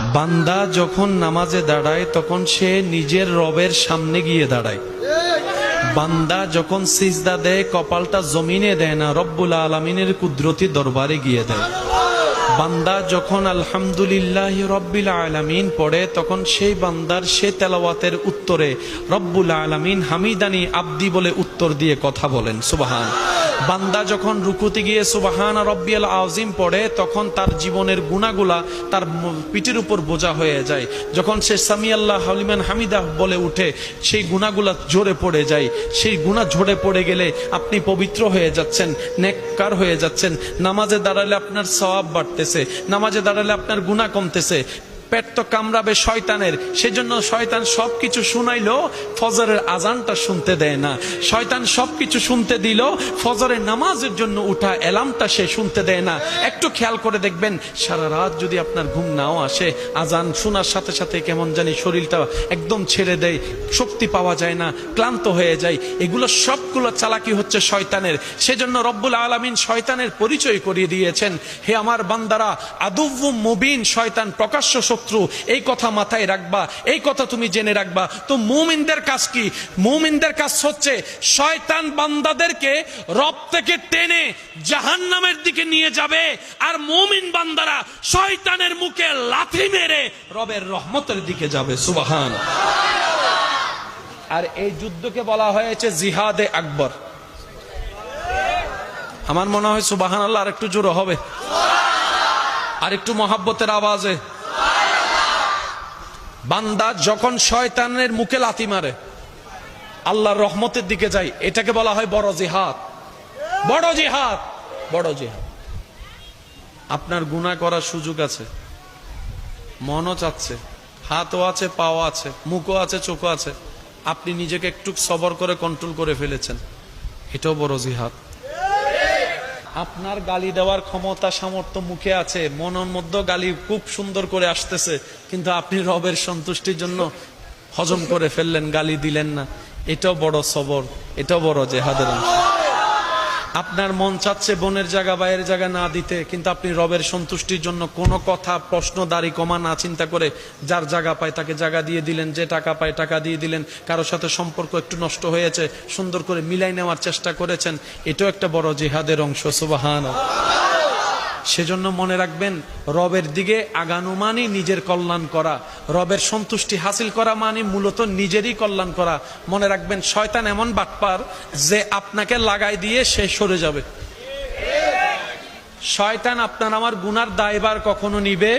বান্দা যখন নামাজে দাঁড়ায় তখন সে নিজের রবের সামনে গিয়ে দাঁড়ায়। বান্দা যখন সিজদা দেয় কপালটা জমিনে দেয় না, রব্বুল আলামিনের কুদরতি দরবারে গিয়ে দেয়। বান্দা যখন আলহামদুলিল্লাহ রব্বিল আলামিন পড়ে তখন সেই বান্দার সে তেলাওয়াতের উত্তরে রব্বুল আলামিন হামিদানি আব্দি বলে উত্তর দিয়ে কথা বলেন, সুবহান। বান্দা যখন রুকুতে গিয়ে সুবহান রব্বিয়াল আযীম পড়ে তখন তার জীবনের গুনাহগুলা তার পিঠের উপর বোঝা হয়ে যায়। যখন সে সামিআল্লাহু লিমান হামিদা বলে উঠে সেই গুনাহগুলা ঝরে পড়ে যায়। সেই গুনাহ ঝরে পড়ে গেলে আপনি পবিত্র হয়ে যাচ্ছেন, নেককার হয়ে যাচ্ছেন। নামাজে দাঁড়ালে আপনার সওয়াব বাড়তেছে, নামাজে দাঁড়ালে আপনার গুনাহ কমতেছে। পেট তো কামড়াবে শয়তানের, সেজন্য শয়তান সবকিছু শুনাইলো ফজরের আজানটা শুনতে দেয় না। শয়তান সবকিছু শুনতে দিল, ফজরের নামাজের জন্য উঠা অ্যালার্মটা সে শুনতে দেয় না। একটু খেয়াল করে দেখবেন, সারা রাত যদি আপনার ঘুম নাও আসে, আজান শোনার সাথে সাথে কেমন জানি শরীরটা একদম ছেড়ে দেয়, শক্তি পাওয়া যায় না, ক্লান্ত হয়ে যায়। এগুলো সবগুলো চালাকি হচ্ছে শয়তানের। সেজন্য রব্বুল আলামিন শয়তানের পরিচয় করিয়ে দিয়েছেন, হে আমার বান্দারা, আদুউম মুবিন, শয়তান প্রকাশ্য শত্রু। এই কথা মাথায় রাখবা, এই কথা তুমি জেনে রাখবা। তো মুমিনদের কাজ কি? মুমিনদের কাজ হচ্ছে শয়তান বান্দাদেরকে রব থেকে টেনে জাহান্নামের দিকে নিয়ে যাবে, আর মুমিন বান্দারা শয়তানের মুখে লাথি মেরে রবের রহমতের দিকে যাবে, সুবহান। আর এই যুদ্ধকে বলা হয়েছে জিহাদে আকবর। আমার মনে হয় সুবহানাল্লাহ আর একটু জোরে হবে, আর একটু মহাব্বতের আওয়াজে। বান্দা যখন শয়তানের মুখে লাথি মারে আল্লাহর রহমতের দিকে যায়, এটাকে বলা হয় বড় জিহাদ। বড় জিহাদ, বড় জিহাদ। আপনার গুনাহ করার সুযোগ আছে, মনও চাচ্ছে, হাতও আছে, পাও আছে, মুখও আছে, চোখও আছে। আপনি নিজেকে একটু সবর করে কন্ট্রোল করে ফেলেছেন, এটাও বড় জিহাদ। আপনার গালি দেওয়ার ক্ষমতা সামর্থ্য মুখে আছে, মনের মধ্যে গালি খুব সুন্দর করে আসতেছে, কিন্তু আপনি রবের সন্তুষ্টির জন্য হজম করে ফেললেন, গালি দিলেন না। এটাও বড় সবর, এটাও বড় জিহাদের অংশ। আপনার মন চাচ্ছে বোনের জায়গা বাইরের জায়গা না দিতে, কিন্তু আপনি রবের সন্তুষ্টির জন্য কোনো কথা প্রশ্ন দাড়ি কমা না চিন্তা করে যার জায়গা পায় তাকে জায়গা দিয়ে দিলেন, যে টাকা পায় টাকা দিয়ে দিলেন। কারোর সাথে সম্পর্ক একটু নষ্ট হয়েছে, সুন্দর করে মিলাই নেওয়ার চেষ্টা করেছেন, এটাও একটা বড় জিহাদের অংশ, সুবহানাল্লাহ। সেজন্য মনে রাখবেন, রবের দিকে আগানো মানে নিজের কল্যাণ করা, রবের সন্তুষ্টি হাসিল করা মানে মূলত নিজেরই কল্যাণ করা। মনে রাখবেন, শয়তান এমন বাটপার যে আপনাকে লাগাই দিয়ে সে সরে যাবে। শয়তান আপনার আমার গুনার দায়ভার কখনো নিবে